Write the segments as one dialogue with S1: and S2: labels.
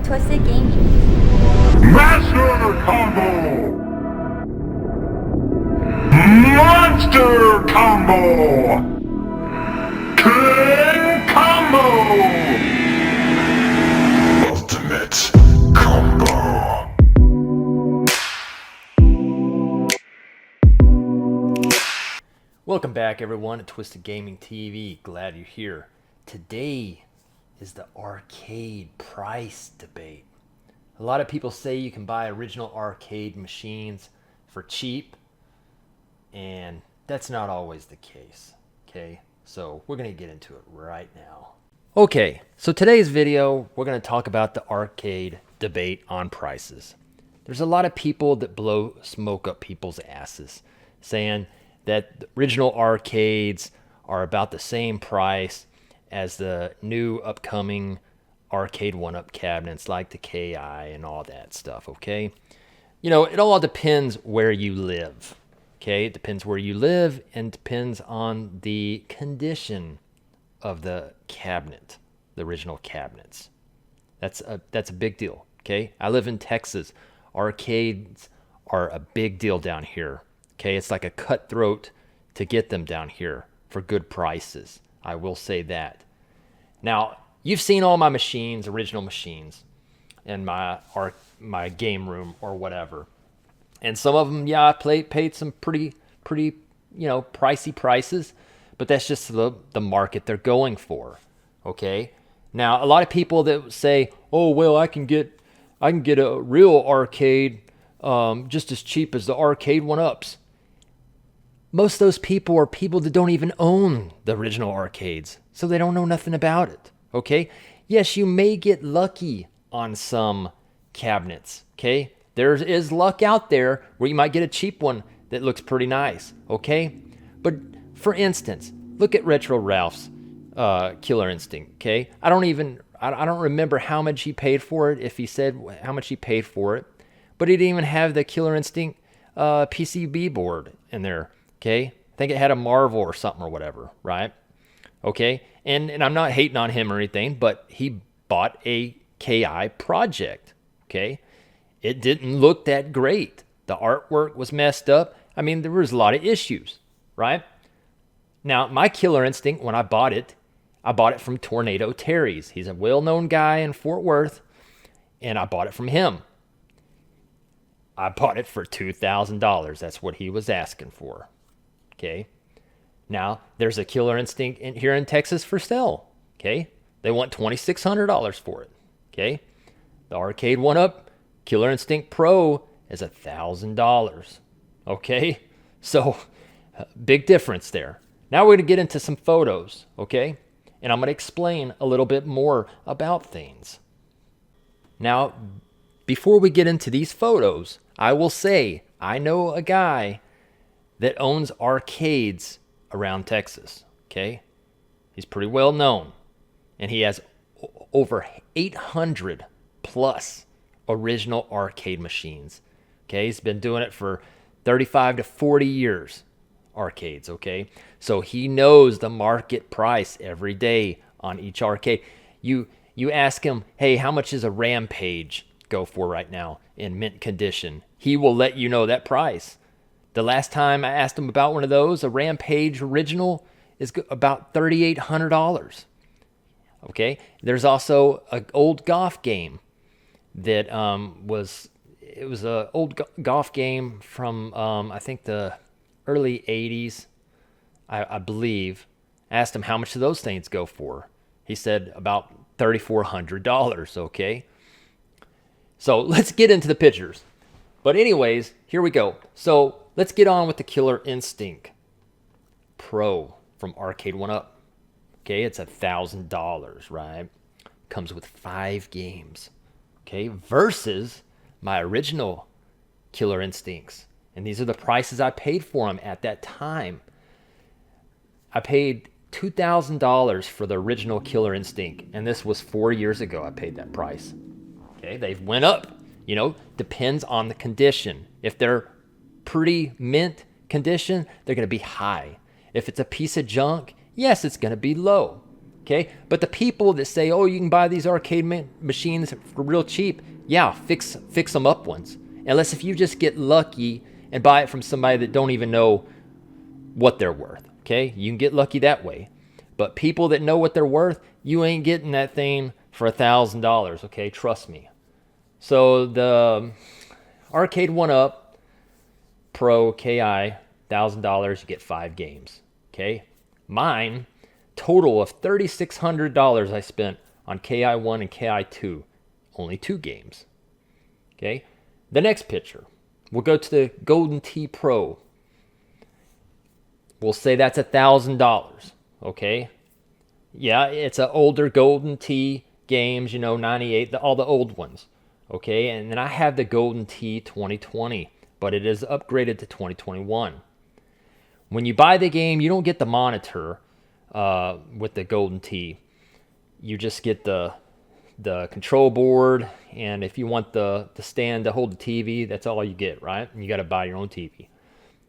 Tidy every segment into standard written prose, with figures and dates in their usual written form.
S1: Twisted Gaming.
S2: Master Combo! Monster Combo! King Combo! Ultimate Combo!
S3: Welcome back, everyone, to Twisted Gaming TV. Glad you're here. Today is the arcade price debate. A lot of people say you can buy original arcade machines for cheap, and that's not always the case, okay? So we're going to get into it right now. Okay, so today's video, we're going to talk about the arcade debate on prices. There's a lot of people that blow smoke up people's asses, saying that the original arcades are about the same price as the new upcoming Arcade1Up cabinets like the KI and all that stuff, okay? You know, it all depends where you live, okay? It depends where you live and depends on the condition of the cabinet, the original cabinets. That's a big deal, okay? I live in Texas. Arcades are a big deal down here, okay? It's like a cutthroat to get them down here for good prices. I will say that. Now, you've seen all my machines, original machines, in my game room or whatever. And some of them, yeah, I paid some pretty, pricey prices, but that's just the market they're going for, okay? Now, a lot of people that say, oh, well, I can get a real arcade just as cheap as the Arcade1Ups. Most of those people are people that don't even own the original arcades, so they don't know nothing about it, okay? Yes, you may get lucky on some cabinets, okay? There is luck out there where you might get a cheap one that looks pretty nice, okay? But for instance, look at Retro Ralph's Killer Instinct, okay? I don't remember how much he paid for it, if he said how much he paid for it, but he didn't even have the Killer Instinct PCB board in there. Okay, I think it had a Marvel or something or whatever, right? Okay, and I'm not hating on him or anything, but he bought a KI project, okay? It didn't look that great. The artwork was messed up. I mean, there was a lot of issues, right? Now, my Killer Instinct, when I bought it from Tornado Terry's. He's a well-known guy in Fort Worth, and I bought it from him. I bought it for $2,000. That's what he was asking for. Okay, now there's a Killer Instinct here in Texas for sale. Okay, they want $2,600 for it. Okay, the Arcade1Up Killer Instinct Pro is $1,000. Okay, so big difference there. Now we're going to get into some photos. Okay, and I'm going to explain a little bit more about things. Now, before we get into these photos, I will say I know a guy that owns arcades around Texas, okay? He's pretty well known, and he has over 800 plus original arcade machines, okay? He's been doing it for 35 to 40 years, arcades, okay? So he knows the market price every day on each arcade. You ask him, hey, how much is a Rampage go for right now in mint condition? He will let you know that price. The last time I asked him about one of those, a Rampage original is about $3,800. Okay, there's also an old golf game that was an old golf game from I think the early '80s, I believe. I asked him how much do those things go for. He said about $3,400. Okay, so let's get into the pictures. But anyways, here we go. So let's get on with the Killer Instinct Pro from Arcade1Up. Okay, it's $1,000, right? Comes with 5 games. Okay, versus my original Killer Instincts. And these are the prices I paid for them at that time. I paid $2,000 for the original Killer Instinct, and this was 4 years ago I paid that price. Okay, they've went up. You know, depends on the condition. If they're pretty mint condition, they're going to be high. If it's a piece of junk, yes, it's going to be low. Okay, but the people that say, oh, you can buy these arcade machines for real cheap, yeah, fix them up once. Unless if you just get lucky and buy it from somebody that don't even know what they're worth. Okay, you can get lucky that way. But people that know what they're worth, you ain't getting that thing for $1,000. Okay, trust me. So the Arcade1Up Pro KI, $1,000, you get 5 games. Okay, mine, total of $3,600 I spent on KI1 and KI2, only 2 games. Okay, the next picture, we'll go to the Golden Tee Pro. We'll say that's $1,000. Okay, yeah, it's an older Golden Tee games, 98, all the old ones. Okay, and then I have the Golden Tee 2020, but it is upgraded to 2021. When you buy the game, you don't get the monitor with the Golden Tee. You just get the control board, and if you want the stand to hold the TV, that's all you get, right? And you got to buy your own TV.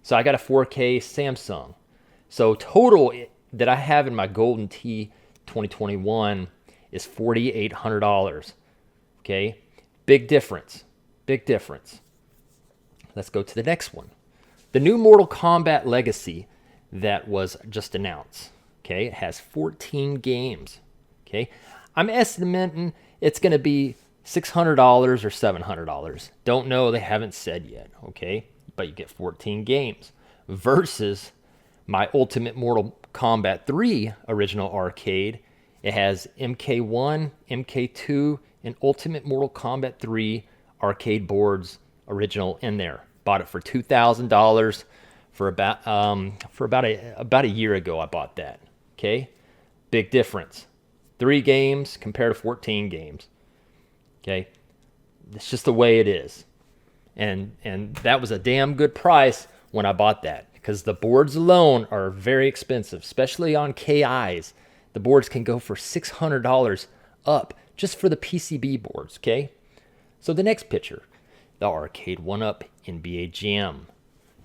S3: So I got a 4K Samsung. So total that I have in my Golden Tee 2021 is $4,800. Okay, big difference. Big difference. Let's go to the next one. The new Mortal Kombat Legacy that was just announced. Okay, it has 14 games. Okay, I'm estimating it's going to be $600 or $700. Don't know, they haven't said yet. Okay, but you get 14 games versus my Ultimate Mortal Kombat 3 original arcade. It has MK1, MK2, and Ultimate Mortal Kombat 3 arcade boards original in there. Bought it for $2,000 for about a year ago. I bought that. Okay, big difference. 3 games compared to 14 games. Okay, it's just the way it is. And that was a damn good price when I bought that, because the boards alone are very expensive, especially on KIs. The boards can go for $600 up just for the PCB boards. Okay, so the next picture, the Arcade1Up NBA Jam.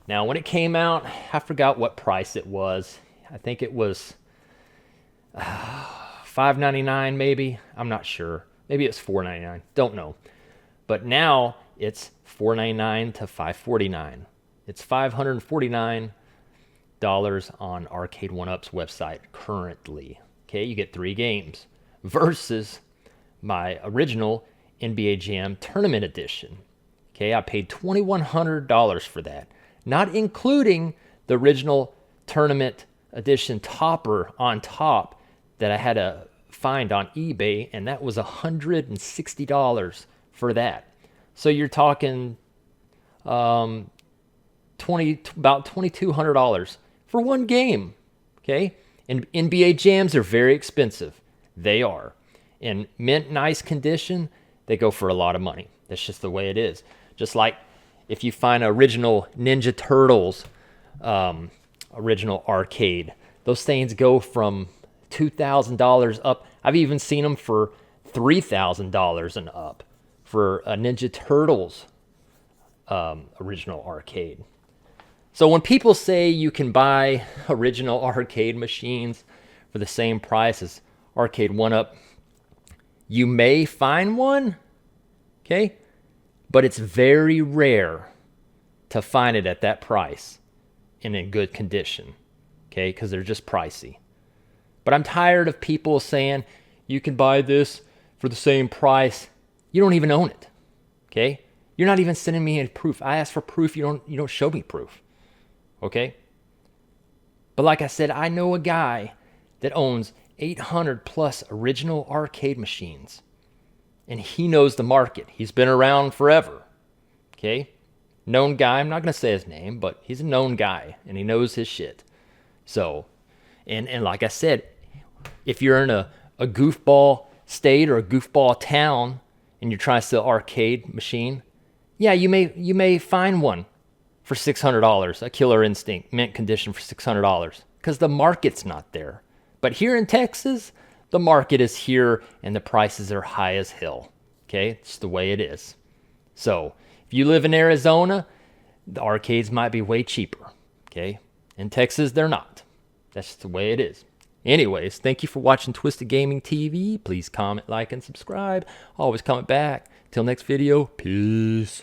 S3: Now, when it came out, I forgot what price it was. I think it was $5.99 maybe. I'm not sure. Maybe it's $4.99. Don't know. But now it's $4.99 to $5.49. It's $549 on Arcade1Up's website currently. Okay, you get 3 games versus my original NBA Jam Tournament Edition. Okay, I paid $2,100 for that, not including the original Tournament Edition topper on top that I had to find on eBay, and that was $160 for that. So you're talking about $2,200 for one game. Okay, and NBA Jams are very expensive. They are. In mint nice condition, they go for a lot of money. That's just the way it is. Just like if you find original Ninja Turtles original arcade, those things go from $2,000 up. I've even seen them for $3,000 and up for a Ninja Turtles original arcade. So when people say you can buy original arcade machines for the same price as Arcade1Up, you may find one, okay? But it's very rare to find it at that price and in good condition, okay? Because they're just pricey. But I'm tired of people saying you can buy this for the same price. You don't even own it, okay? You're not even sending me any proof. I ask for proof. You don't show me proof, okay? But like I said, I know a guy that owns 800 plus original arcade machines, and he knows the market. He's been around forever, okay? Known guy. I'm not going to say his name, but he's a known guy, and he knows his shit. So, and like I said, if you're in a goofball state or a goofball town and you're trying to sell arcade machine, yeah, you may find one for $600, a Killer Instinct mint condition for $600, because the market's not there. But here in Texas, the market is here and the prices are high as hell. Okay, it's the way it is. So if you live in Arizona, the arcades might be way cheaper. Okay, in Texas they're not. That's just the way it is. Anyways, thank you for watching Twisted Gaming TV. Please comment, like, and subscribe. Always comment back. Till next video, peace.